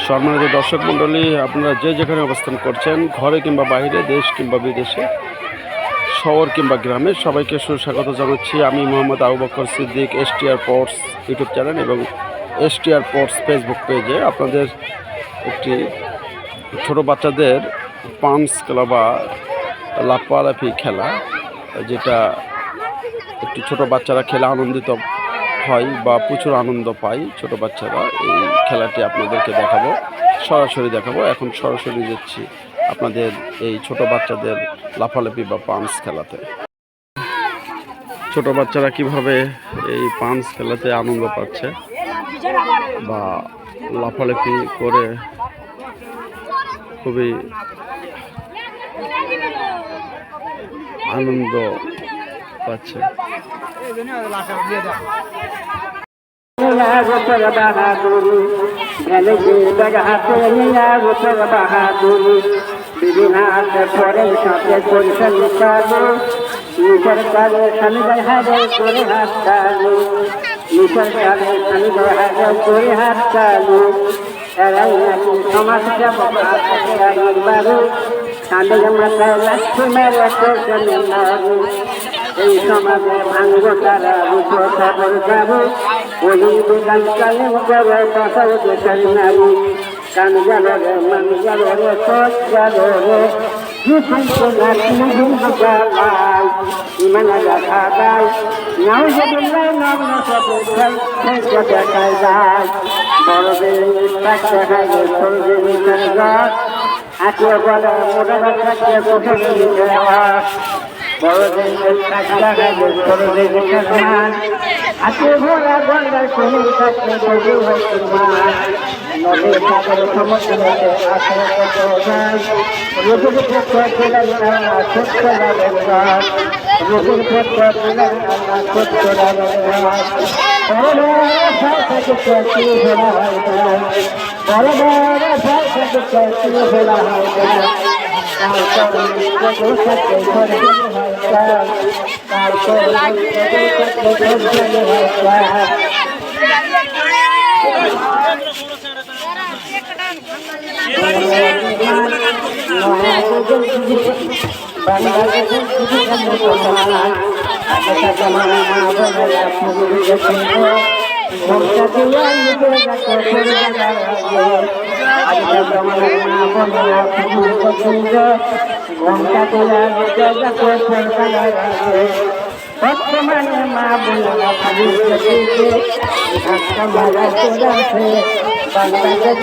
সম্মানিত দর্শক মণ্ডলী, আপনারা যে যেখানে অবস্থান করছেন, ঘরে কিংবা বাইরে, দেশ কিংবা বিদেশে, শহর কিংবা গ্রামে, সবাইকে সুস্বাগত জানাচ্ছি। আমি Mohammad Abu Bakar Siddique, STR Ports YouTube channel এবং এসটিআর পোর্টস ফেসবুক পেজে আপনাদের একটি ছোট বাচ্চাদের পাঞ্চ খেলা বা লাফালাফি খেলা, যেটা একটি ছোট বাচ্চারা খেলে আনন্দিত হয় বা প্রচুর আনন্দ পায় ছোট বাচ্চারা। এই খেলাটি আপনাদেরকে দেখাবো, সরাসরি দেখাবো। এখন সরাসরি যাচ্ছি আপনাদের এই ছোট বাচ্চাদের লাফালাফি বা পাঞ্চ খেলাতে। ছোট বাচ্চারা কিভাবে এই পাঞ্চ খেলাতে আনন্দ পাচ্ছে বা লাফালাফি করে খুবই আনন্দ পাচ্ছে। এই সমাজে ভাঙ্গ তারা বুঝো খবর যাবো ওই বিধান কালে করে বসাও দেশের নারী কান গেল রে মান গেল রে সচ গেল রে ইমান দেখা যায় নাও যদি নাম দেখায় যায় বড়দের থাকতে হয় সঙ্গে আঁকে বলে মোটা থাকতে আজকে ভোলা গন্ডার কোন থাকতে নদীর সাগর সমুদ্রে আসে রোগের ক্ষেত্রে দিলেন আল্লাহ সত্য লাভের রোগের ক্ষেত্রে দিলেন আল্লাহ সত্য লাভের বড় ভোলা হয় বড় বড় ভোলা হয় বর্তমানে মা বোনেরা বাংলাদেশ